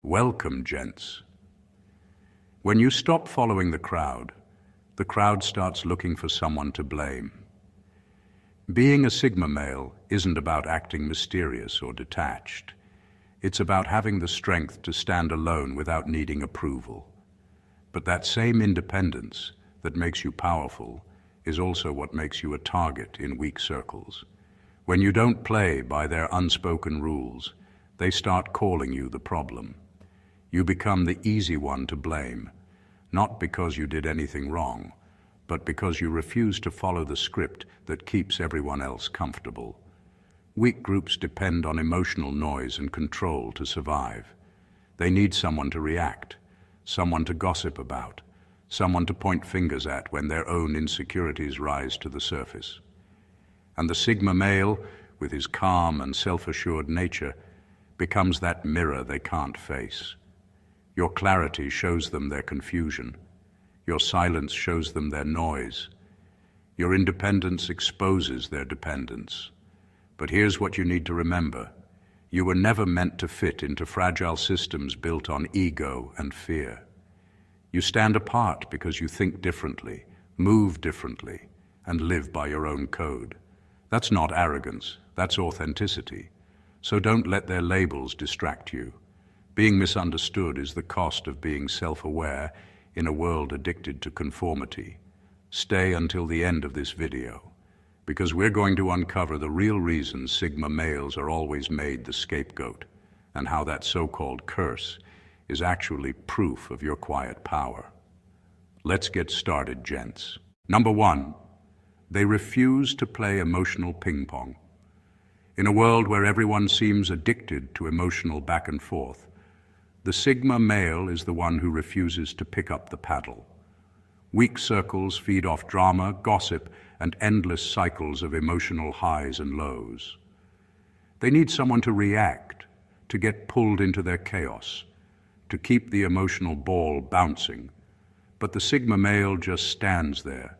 Welcome, gents. When you stop following the crowd starts looking for someone to blame. Being a Sigma male isn't about acting mysterious or detached. It's about having the strength to stand alone without needing approval. But that same independence that makes you powerful is also what makes you a target in weak circles. When you don't play by their unspoken rules, they start calling you the problem. You become the easy one to blame, not because you did anything wrong, but because you refuse to follow the script that keeps everyone else comfortable. Weak groups depend on emotional noise and control to survive. They need someone to react, someone to gossip about, someone to point fingers at when their own insecurities rise to the surface. And the Sigma male, with his calm and self-assured nature, becomes that mirror they can't face. Your clarity shows them their confusion. Your silence shows them their noise. Your independence exposes their dependence. But here's what you need to remember. You were never meant to fit into fragile systems built on ego and fear. You stand apart because you think differently, move differently, and live by your own code. That's not arrogance, that's authenticity. So don't let their labels distract you. Being misunderstood is the cost of being self-aware in a world addicted to conformity. Stay until the end of this video, because we're going to uncover the real reasons Sigma males are always made the scapegoat, and how that so-called curse is actually proof of your quiet power. Let's get started, gents. Number 1. They refuse to play emotional ping-pong. In a world where everyone seems addicted to emotional back and forth, the Sigma male is the one who refuses to pick up the paddle. Weak circles feed off drama, gossip, and endless cycles of emotional highs and lows. They need someone to react, to get pulled into their chaos, to keep the emotional ball bouncing. But the Sigma male just stands there,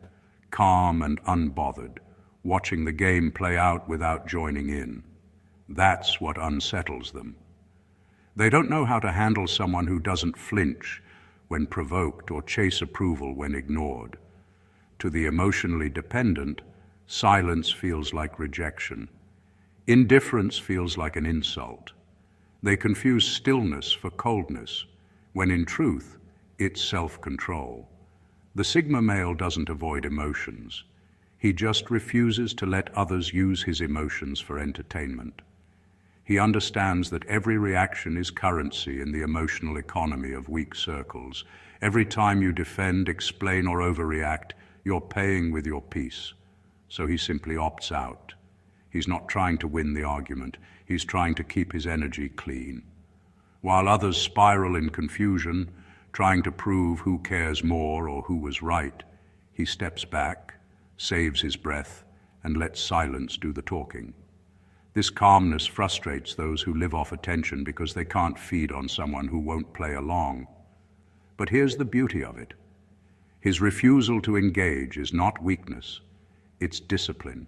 calm and unbothered, watching the game play out without joining in. That's what unsettles them. They don't know how to handle someone who doesn't flinch when provoked or chase approval when ignored. To the emotionally dependent, silence feels like rejection. Indifference feels like an insult. They confuse stillness for coldness, when in truth, it's self-control. The Sigma male doesn't avoid emotions. He just refuses to let others use his emotions for entertainment. He understands that every reaction is currency in the emotional economy of weak circles. Every time you defend, explain, or overreact, you're paying with your peace. So he simply opts out. He's not trying to win the argument. He's trying to keep his energy clean. While others spiral in confusion, trying to prove who cares more or who was right, he steps back, saves his breath, and lets silence do the talking. This calmness frustrates those who live off attention because they can't feed on someone who won't play along. But here's the beauty of it. His refusal to engage is not weakness, it's discipline.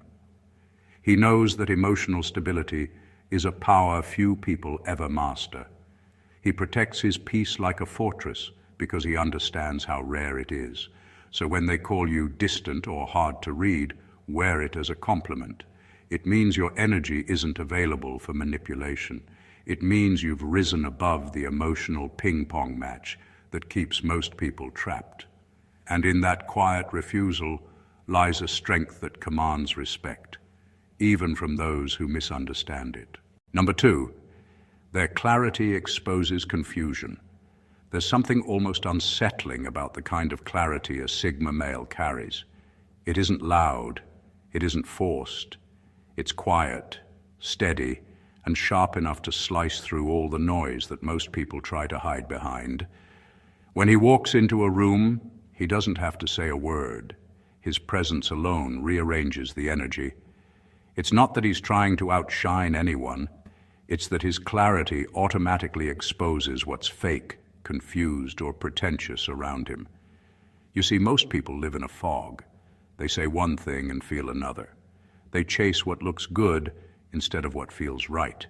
He knows that emotional stability is a power few people ever master. He protects his peace like a fortress because he understands how rare it is. So when they call you distant or hard to read, wear it as a compliment. It means your energy isn't available for manipulation. It means you've risen above the emotional ping-pong match that keeps most people trapped. And in that quiet refusal lies a strength that commands respect, even from those who misunderstand it. Number 2, their clarity exposes confusion. There's something almost unsettling about the kind of clarity a Sigma male carries. It isn't loud, it isn't forced. It's quiet, steady, and sharp enough to slice through all the noise that most people try to hide behind. When he walks into a room, he doesn't have to say a word. His presence alone rearranges the energy. It's not that he's trying to outshine anyone. It's that his clarity automatically exposes what's fake, confused, or pretentious around him. You see, most people live in a fog. They say one thing and feel another. They chase what looks good instead of what feels right.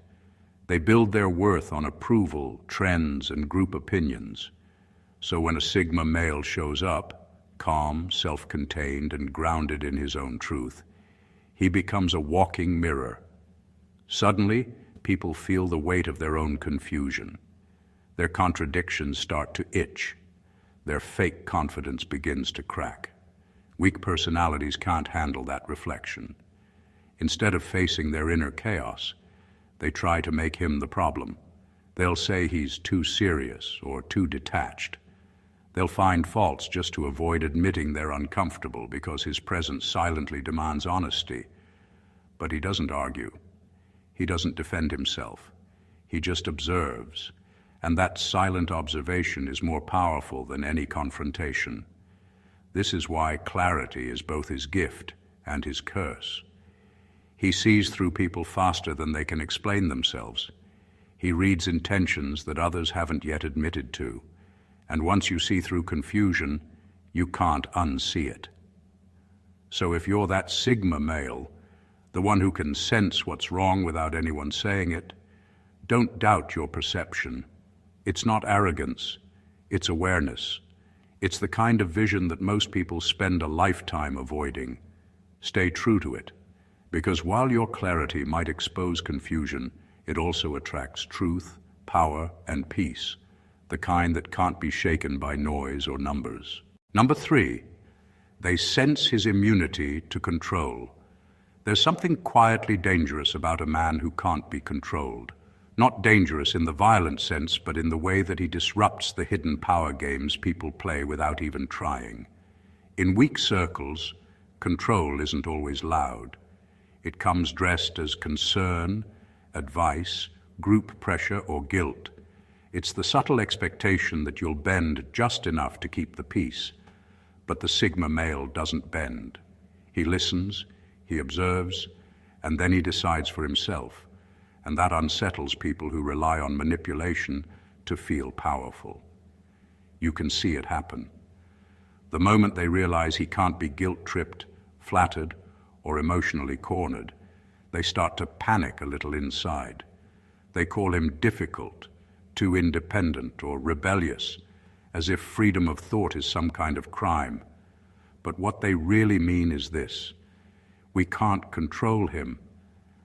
They build their worth on approval, trends, and group opinions. So when a Sigma male shows up, calm, self-contained, and grounded in his own truth, he becomes a walking mirror. Suddenly, people feel the weight of their own confusion. Their contradictions start to itch. Their fake confidence begins to crack. Weak personalities can't handle that reflection. Instead of facing their inner chaos, they try to make him the problem. They'll say he's too serious or too detached. They'll find faults just to avoid admitting they're uncomfortable because his presence silently demands honesty. But he doesn't argue. He doesn't defend himself. He just observes. And that silent observation is more powerful than any confrontation. This is why clarity is both his gift and his curse. He sees through people faster than they can explain themselves. He reads intentions that others haven't yet admitted to. And once you see through confusion, you can't unsee it. So if you're that Sigma male, the one who can sense what's wrong without anyone saying it, don't doubt your perception. It's not arrogance, it's awareness. It's the kind of vision that most people spend a lifetime avoiding. Stay true to it, because while your clarity might expose confusion, it also attracts truth, power, and peace, the kind that can't be shaken by noise or numbers. Number 3, they sense his immunity to control. There's something quietly dangerous about a man who can't be controlled. Not dangerous in the violent sense, but in the way that he disrupts the hidden power games people play without even trying. In weak circles, control isn't always loud. It comes dressed as concern, advice, group pressure, or guilt. It's the subtle expectation that you'll bend just enough to keep the peace. But the Sigma male doesn't bend. He listens, he observes, and then he decides for himself. And that unsettles people who rely on manipulation to feel powerful. You can see it happen. The moment they realize he can't be guilt-tripped, flattered, or emotionally cornered, they start to panic a little inside. They call him difficult, too independent, or rebellious, as if freedom of thought is some kind of crime. But what they really mean is this: we can't control him,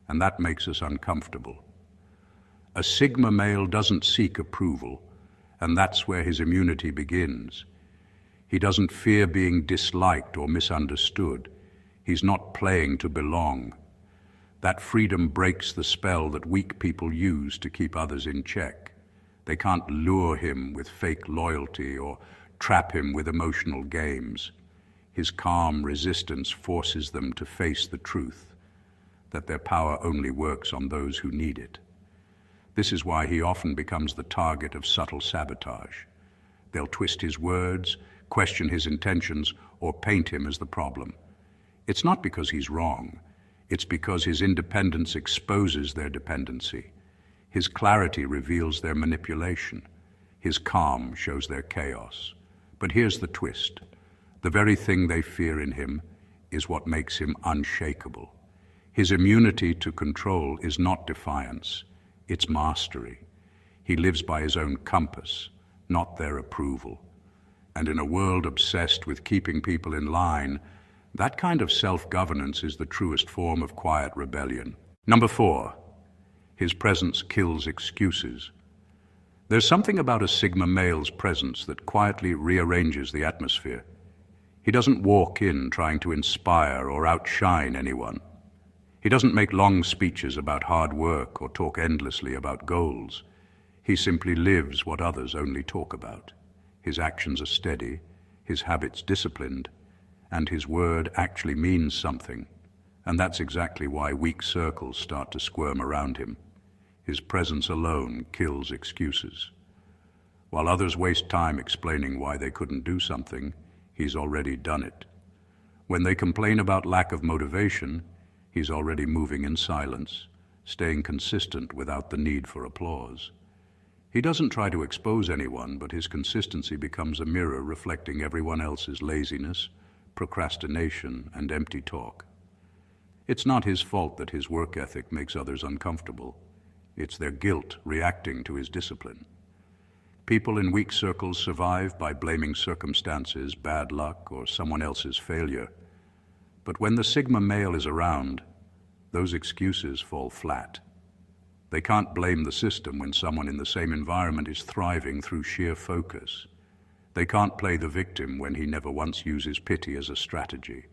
and that makes us uncomfortable. A Sigma male doesn't seek approval, and that's where his immunity begins. He doesn't fear being disliked or misunderstood. He's not playing to belong. That freedom breaks the spell that weak people use to keep others in check. They can't lure him with fake loyalty or trap him with emotional games. His calm resistance forces them to face the truth, that their power only works on those who need it. This is why he often becomes the target of subtle sabotage. They'll twist his words, question his intentions, or paint him as the problem. It's not because he's wrong. It's because his independence exposes their dependency. His clarity reveals their manipulation. His calm shows their chaos. But here's the twist. The very thing they fear in him is what makes him unshakable. His immunity to control is not defiance, it's mastery. He lives by his own compass, not their approval. And in a world obsessed with keeping people in line, that kind of self-governance is the truest form of quiet rebellion. Number 4, his presence kills excuses. There's something about a Sigma male's presence that quietly rearranges the atmosphere. He doesn't walk in trying to inspire or outshine anyone. He doesn't make long speeches about hard work or talk endlessly about goals. He simply lives what others only talk about. His actions are steady, his habits disciplined, and his word actually means something. And that's exactly why weak circles start to squirm around him. His presence alone kills excuses. While others waste time explaining why they couldn't do something, he's already done it. When they complain about lack of motivation, he's already moving in silence, staying consistent without the need for applause. He doesn't try to expose anyone, but his consistency becomes a mirror reflecting everyone else's laziness, procrastination, and empty talk. It's not his fault that his work ethic makes others uncomfortable. It's their guilt reacting to his discipline. People in weak circles survive by blaming circumstances, bad luck, or someone else's failure. But when the Sigma male is around, those excuses fall flat. They can't blame the system when someone in the same environment is thriving through sheer focus. They can't play the victim when he never once uses pity as a strategy.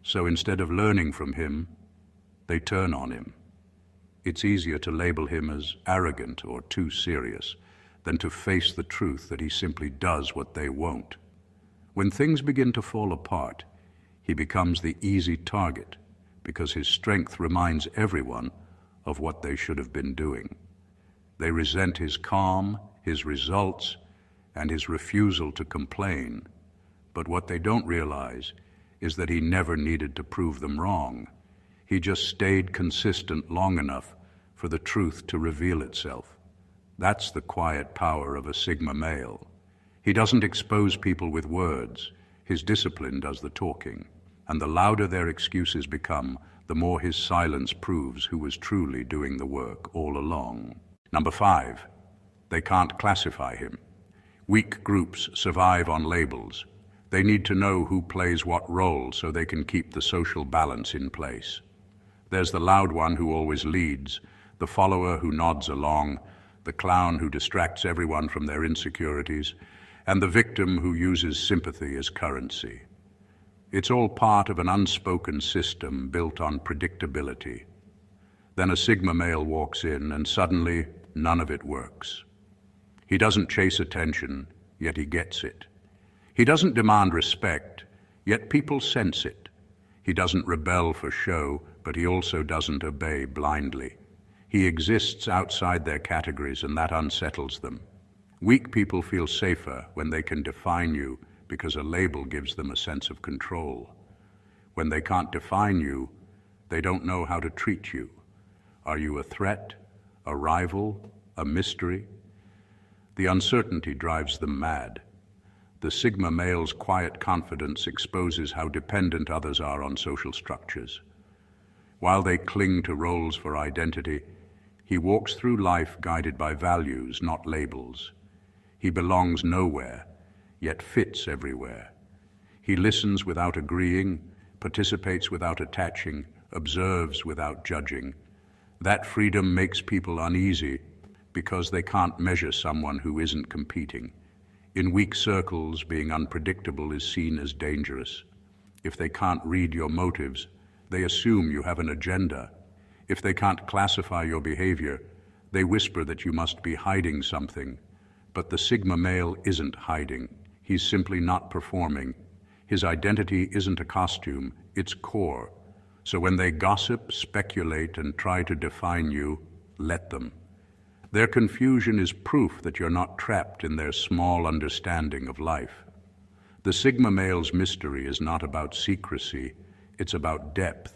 So instead of learning from him, they turn on him. It's easier to label him as arrogant or too serious than to face the truth that he simply does what they won't. When things begin to fall apart, he becomes the easy target because his strength reminds everyone of what they should have been doing. They resent his calm, his results, and his refusal to complain. But what they don't realize is that he never needed to prove them wrong. He just stayed consistent long enough for the truth to reveal itself. That's the quiet power of a Sigma male. He doesn't expose people with words. His discipline does the talking. And the louder their excuses become, the more his silence proves who was truly doing the work all along. Number 5, they can't classify him. Weak groups survive on labels. They need to know who plays what role so they can keep the social balance in place. There's the loud one who always leads, the follower who nods along, the clown who distracts everyone from their insecurities, and the victim who uses sympathy as currency. It's all part of an unspoken system built on predictability. Then a Sigma male walks in and suddenly none of it works. He doesn't chase attention, yet he gets it. He doesn't demand respect, yet people sense it. He doesn't rebel for show, but he also doesn't obey blindly. He exists outside their categories, and that unsettles them. Weak people feel safer when they can define you because a label gives them a sense of control. When they can't define you, they don't know how to treat you. Are you a threat, a rival, a mystery? The uncertainty drives them mad. The Sigma male's quiet confidence exposes how dependent others are on social structures. While they cling to roles for identity, he walks through life guided by values, not labels. He belongs nowhere, yet fits everywhere. He listens without agreeing, participates without attaching, observes without judging. That freedom makes people uneasy because they can't measure someone who isn't competing. In weak circles, being unpredictable is seen as dangerous. If they can't read your motives, they assume you have an agenda. If they can't classify your behavior, they whisper that you must be hiding something. But the Sigma male isn't hiding. He's simply not performing. His identity isn't a costume, it's core. So when they gossip, speculate, and try to define you, let them. Their confusion is proof that you're not trapped in their small understanding of life. The Sigma male's mystery is not about secrecy, it's about depth.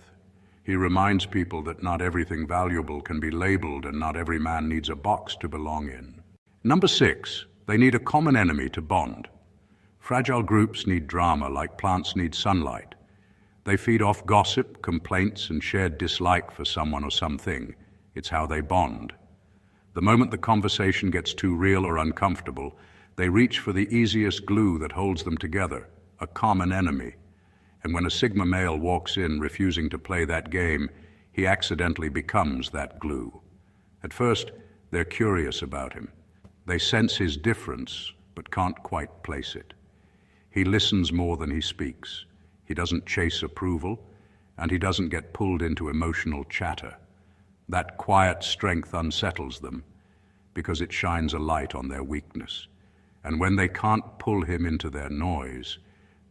He reminds people that not everything valuable can be labeled and not every man needs a box to belong in. Number 6, they need a common enemy to bond. Fragile groups need drama like plants need sunlight. They feed off gossip, complaints, and shared dislike for someone or something. It's how they bond. The moment the conversation gets too real or uncomfortable, they reach for the easiest glue that holds them together, a common enemy. And when a Sigma male walks in refusing to play that game, he accidentally becomes that glue. At first, they're curious about him. They sense his difference, but can't quite place it. He listens more than he speaks. He doesn't chase approval, and he doesn't get pulled into emotional chatter. That quiet strength unsettles them because it shines a light on their weakness. And when they can't pull him into their noise,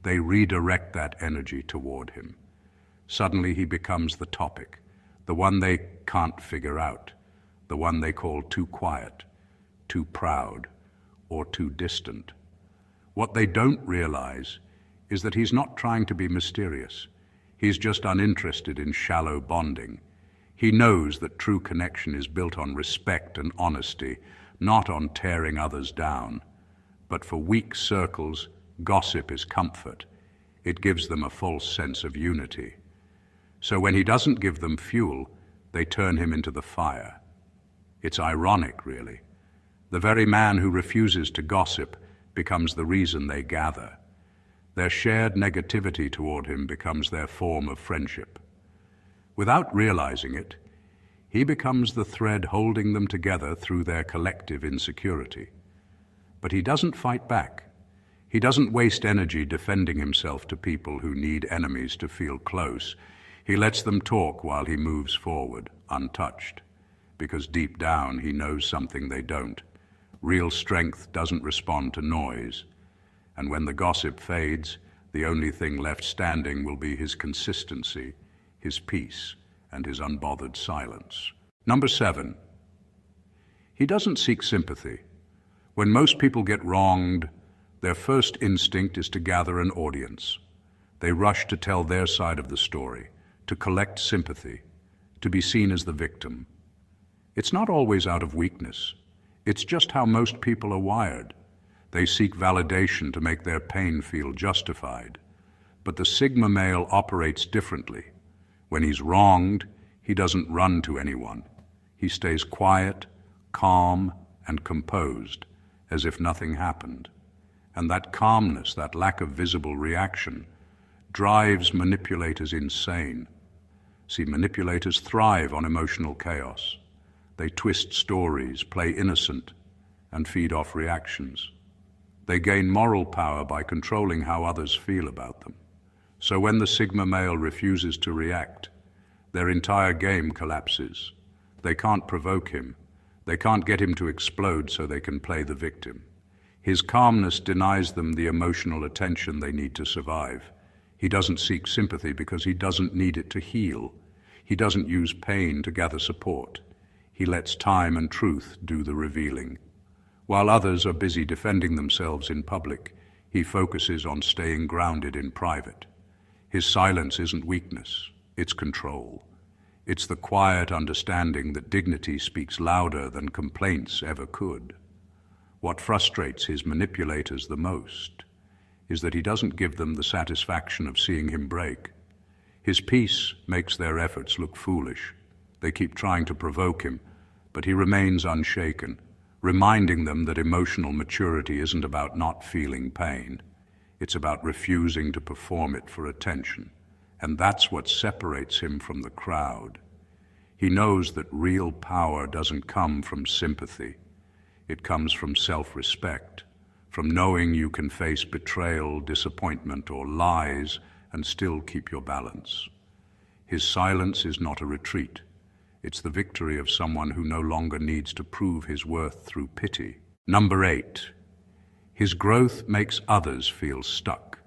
they redirect that energy toward him. Suddenly he becomes the topic, the one they can't figure out, the one they call too quiet, too proud, or too distant. What they don't realize is that he's not trying to be mysterious. He's just uninterested in shallow bonding. He knows that true connection is built on respect and honesty, not on tearing others down. But for weak circles, gossip is comfort. It gives them a false sense of unity. So when he doesn't give them fuel, they turn him into the fire. It's ironic, really. The very man who refuses to gossip becomes the reason they gather. Their shared negativity toward him becomes their form of friendship. Without realizing it, he becomes the thread holding them together through their collective insecurity. But he doesn't fight back. He doesn't waste energy defending himself to people who need enemies to feel close. He lets them talk while he moves forward, untouched, because deep down he knows something they don't. Real strength doesn't respond to noise, and when the gossip fades, the only thing left standing will be his consistency, his peace, and his unbothered silence. Number 7, he doesn't seek sympathy. When most people get wronged, their first instinct is to gather an audience. They rush to tell their side of the story, to collect sympathy, to be seen as the victim. It's not always out of weakness. It's just how most people are wired. They seek validation to make their pain feel justified. But the Sigma male operates differently. When he's wronged, he doesn't run to anyone. He stays quiet, calm, and composed, as if nothing happened. And that calmness, that lack of visible reaction, drives manipulators insane. See, manipulators thrive on emotional chaos. They twist stories, play innocent, and feed off reactions. They gain moral power by controlling how others feel about them. So when the Sigma male refuses to react, their entire game collapses. They can't provoke him. They can't get him to explode so they can play the victim. His calmness denies them the emotional attention they need to survive. He doesn't seek sympathy because he doesn't need it to heal. He doesn't use pain to gather support. He lets time and truth do the revealing. While others are busy defending themselves in public, he focuses on staying grounded in private. His silence isn't weakness, it's control. It's the quiet understanding that dignity speaks louder than complaints ever could. What frustrates his manipulators the most is that he doesn't give them the satisfaction of seeing him break. His peace makes their efforts look foolish. They keep trying to provoke him, but he remains unshaken, reminding them that emotional maturity isn't about not feeling pain. It's about refusing to perform it for attention. And that's what separates him from the crowd. He knows that real power doesn't come from sympathy. It comes from self-respect, from knowing you can face betrayal, disappointment, or lies and still keep your balance. His silence is not a retreat. It's the victory of someone who no longer needs to prove his worth through pity. Number 8, his growth makes others feel stuck.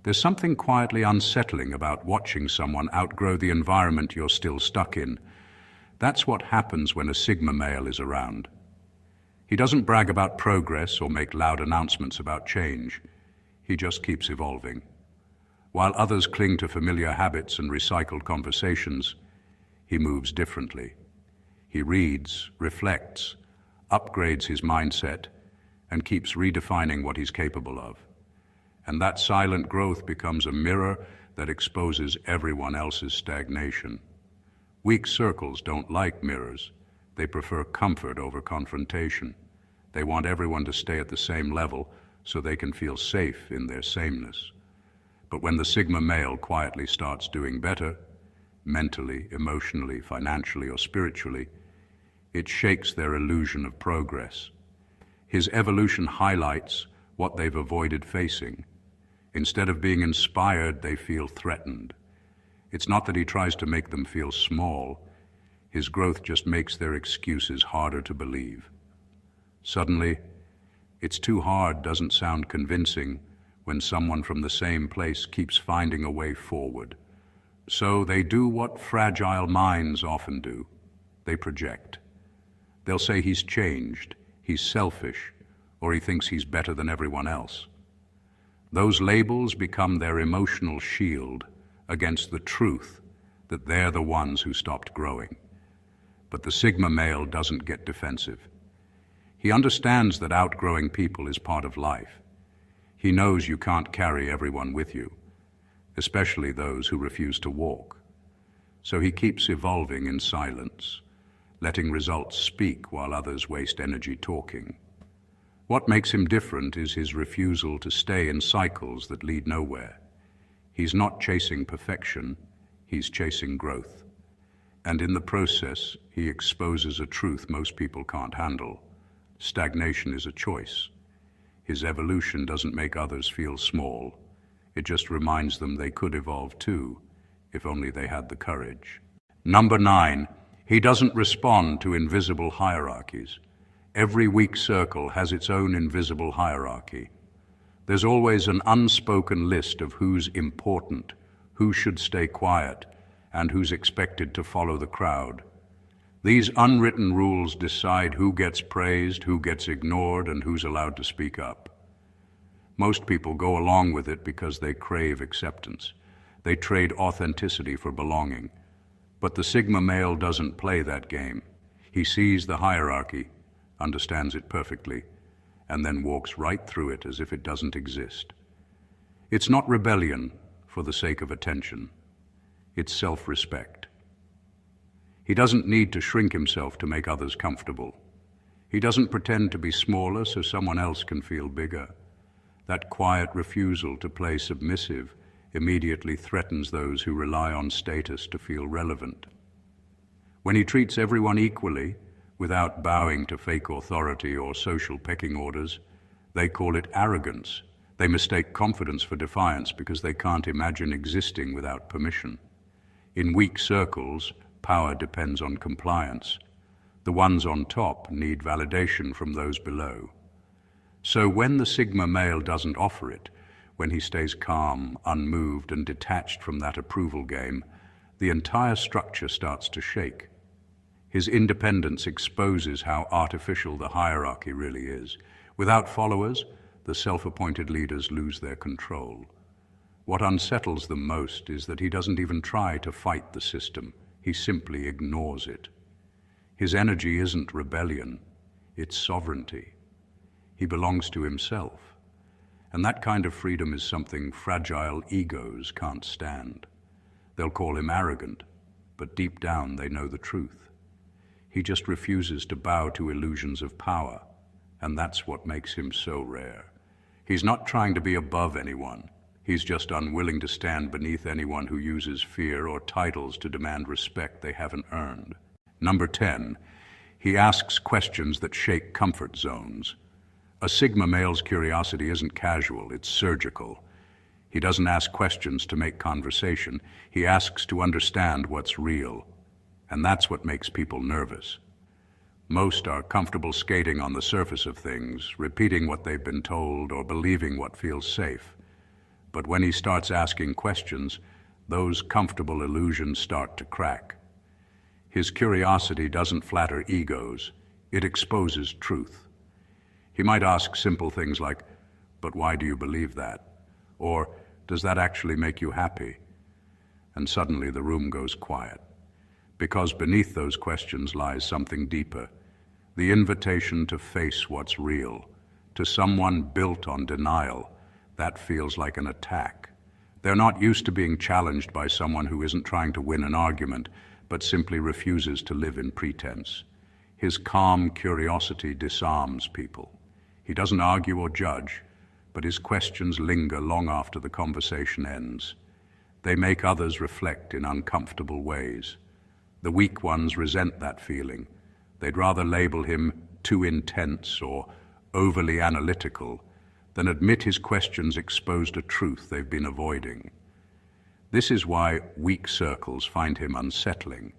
There's something quietly unsettling about watching someone outgrow the environment you're still stuck in. That's what happens when a Sigma male is around. He doesn't brag about progress or make loud announcements about change. He just keeps evolving. While others cling to familiar habits and recycled conversations, he moves differently. He reads, reflects, upgrades his mindset, and keeps redefining what he's capable of. And that silent growth becomes a mirror that exposes everyone else's stagnation. Weak circles don't like mirrors. They prefer comfort over confrontation. They want everyone to stay at the same level so they can feel safe in their sameness. But when the Sigma male quietly starts doing better, mentally, emotionally, financially, or spiritually, it shakes their illusion of progress. His evolution highlights what they've avoided facing. Instead of being inspired, they feel threatened. It's not that he tries to make them feel small. His growth just makes their excuses harder to believe. Suddenly, "it's too hard" doesn't sound convincing when someone from the same place keeps finding a way forward. So they do what fragile minds often do. They project. They'll say he's changed, he's selfish, or he thinks he's better than everyone else. Those labels become their emotional shield against the truth that they're the ones who stopped growing. But the Sigma male doesn't get defensive. He understands that outgrowing people is part of life. He knows you can't carry everyone with you, especially those who refuse to walk. So he keeps evolving in silence, letting results speak while others waste energy talking. What makes him different is his refusal to stay in cycles that lead nowhere. He's not chasing perfection, he's chasing growth. And in the process, he exposes a truth most people can't handle. Stagnation is a choice. His evolution doesn't make others feel small. It just reminds them they could evolve too, if only they had the courage. Number 9, he doesn't respond to invisible hierarchies. Every weak circle has its own invisible hierarchy. There's always an unspoken list of who's important, who should stay quiet, and who's expected to follow the crowd. These unwritten rules decide who gets praised, who gets ignored, and who's allowed to speak up. Most people go along with it because they crave acceptance. They trade authenticity for belonging. But the Sigma male doesn't play that game. He sees the hierarchy, understands it perfectly, and then walks right through it as if it doesn't exist. It's not rebellion for the sake of attention. It's self-respect. He doesn't need to shrink himself to make others comfortable. He doesn't pretend to be smaller so someone else can feel bigger. That quiet refusal to play submissive immediately threatens those who rely on status to feel relevant. When he treats everyone equally, without bowing to fake authority or social pecking orders, they call it arrogance. They mistake confidence for defiance because they can't imagine existing without permission. In weak circles, power depends on compliance. The ones on top need validation from those below. So when the Sigma male doesn't offer it, when he stays calm, unmoved, and detached from that approval game, the entire structure starts to shake. His independence exposes how artificial the hierarchy really is. Without followers, the self-appointed leaders lose their control. What unsettles them most is that he doesn't even try to fight the system. He simply ignores it. His energy isn't rebellion, it's sovereignty. He belongs to himself. And that kind of freedom is something fragile egos can't stand. They'll call him arrogant, but deep down they know the truth. He just refuses to bow to illusions of power, and that's what makes him so rare. He's not trying to be above anyone. He's just unwilling to stand beneath anyone who uses fear or titles to demand respect they haven't earned. Number 10, he asks questions that shake comfort zones. A Sigma male's curiosity isn't casual, it's surgical. He doesn't ask questions to make conversation. He asks to understand what's real. And that's what makes people nervous. Most are comfortable skating on the surface of things, repeating what they've been told or believing what feels safe. But when he starts asking questions, those comfortable illusions start to crack. His curiosity doesn't flatter egos, it exposes truth. He might ask simple things like, "But why do you believe that?" Or, "Does that actually make you happy?" And suddenly the room goes quiet. Because beneath those questions lies something deeper, the invitation to face what's real. To someone built on denial, that feels like an attack. They're not used to being challenged by someone who isn't trying to win an argument, but simply refuses to live in pretense. His calm curiosity disarms people. He doesn't argue or judge, but his questions linger long after the conversation ends. They make others reflect in uncomfortable ways. The weak ones resent that feeling. They'd rather label him too intense or overly analytical than admit his questions exposed a truth they've been avoiding. This is why weak circles find him unsettling.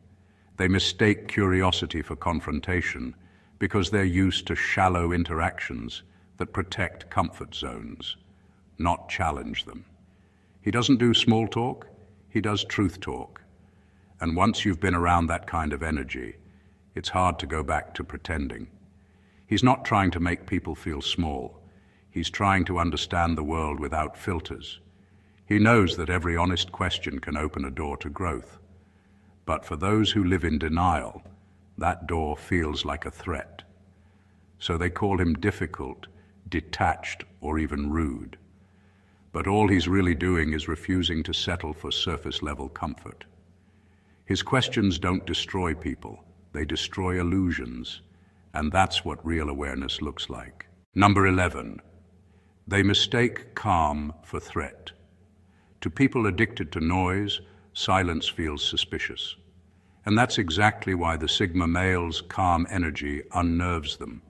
They mistake curiosity for confrontation because they're used to shallow interactions that protect comfort zones, not challenge them. He doesn't do small talk, he does truth talk. And once you've been around that kind of energy, it's hard to go back to pretending. He's not trying to make people feel small. He's trying to understand the world without filters. He knows that every honest question can open a door to growth. But for those who live in denial, that door feels like a threat. So they call him difficult, detached, or even rude. But all he's really doing is refusing to settle for surface-level comfort. His questions don't destroy people, They destroy illusions, and that's what real awareness looks like. Number 11. They mistake calm for threat. To people addicted to noise, silence feels suspicious. And that's exactly why the Sigma male's calm energy unnerves them.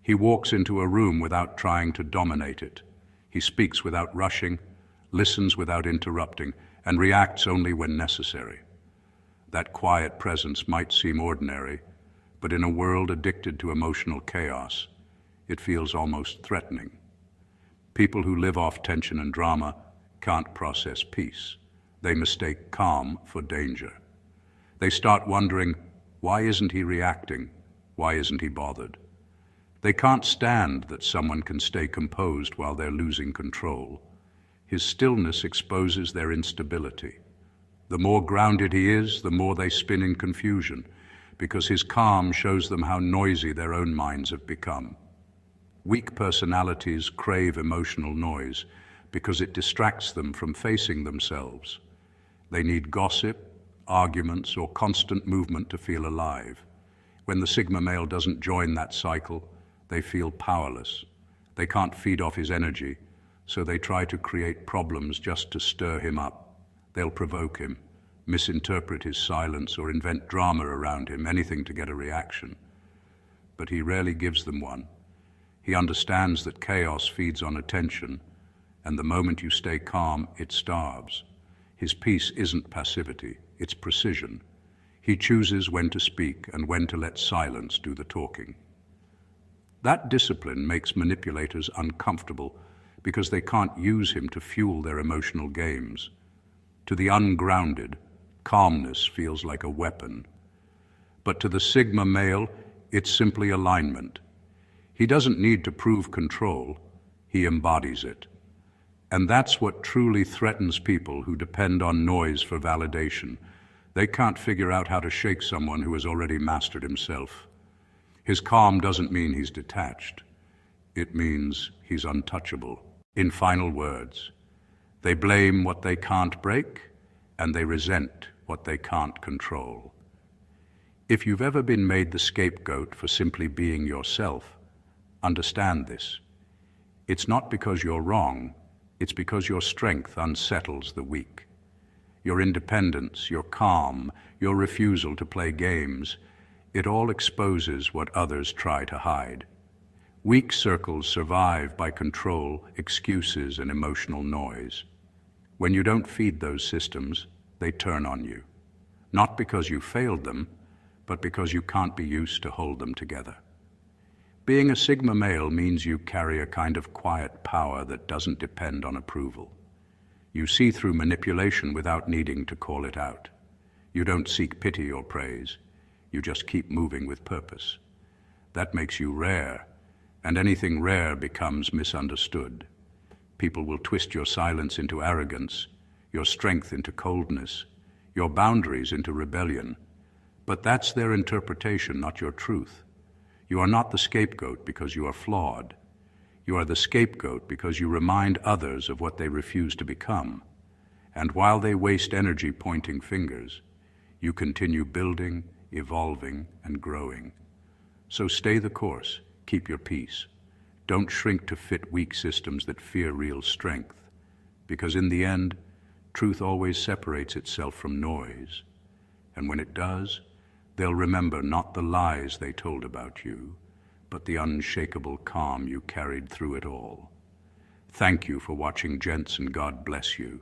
He walks into a room without trying to dominate it. He speaks without rushing, listens without interrupting, and reacts only when necessary. That quiet presence might seem ordinary, but in a world addicted to emotional chaos, it feels almost threatening. People who live off tension and drama can't process peace. They mistake calm for danger. They start wondering, why isn't he reacting? Why isn't he bothered? They can't stand that someone can stay composed while they're losing control. His stillness exposes their instability. The more grounded he is, the more they spin in confusion, because his calm shows them how noisy their own minds have become. Weak personalities crave emotional noise because it distracts them from facing themselves. They need gossip, arguments, or constant movement to feel alive. When the Sigma male doesn't join that cycle, they feel powerless. They can't feed off his energy, so they try to create problems just to stir him up. They'll provoke him, misinterpret his silence, or invent drama around him, anything to get a reaction. But he rarely gives them one. He understands that chaos feeds on attention, and the moment you stay calm, it starves. His peace isn't passivity, it's precision. He chooses when to speak and when to let silence do the talking. That discipline makes manipulators uncomfortable because they can't use him to fuel their emotional games. To the ungrounded, calmness feels like a weapon. But to the Sigma male, it's simply alignment. He doesn't need to prove control, he embodies it. And that's what truly threatens people who depend on noise for validation. They can't figure out how to shake someone who has already mastered himself. His calm doesn't mean he's detached. It means he's untouchable. In final words, they blame what they can't break, and they resent what they can't control. If you've ever been made the scapegoat for simply being yourself, understand this. It's not because you're wrong, it's because your strength unsettles the weak. Your independence, your calm, your refusal to play games, it all exposes what others try to hide. Weak circles survive by control, excuses, and emotional noise. When you don't feed those systems, they turn on you. Not because you failed them, but because you can't be used to hold them together. Being a Sigma male means you carry a kind of quiet power that doesn't depend on approval. You see through manipulation without needing to call it out. You don't seek pity or praise. You just keep moving with purpose. That makes you rare, and anything rare becomes misunderstood. People will twist your silence into arrogance, your strength into coldness, your boundaries into rebellion. But that's their interpretation, not your truth. You are not the scapegoat because you are flawed. You are the scapegoat because you remind others of what they refuse to become. And while they waste energy pointing fingers, you continue building, evolving, and growing. So stay the course, keep your peace. Don't shrink to fit weak systems that fear real strength, because in the end, truth always separates itself from noise. And when it does, they'll remember not the lies they told about you, but the unshakable calm you carried through it all. Thank you for watching, Gents, and God bless you.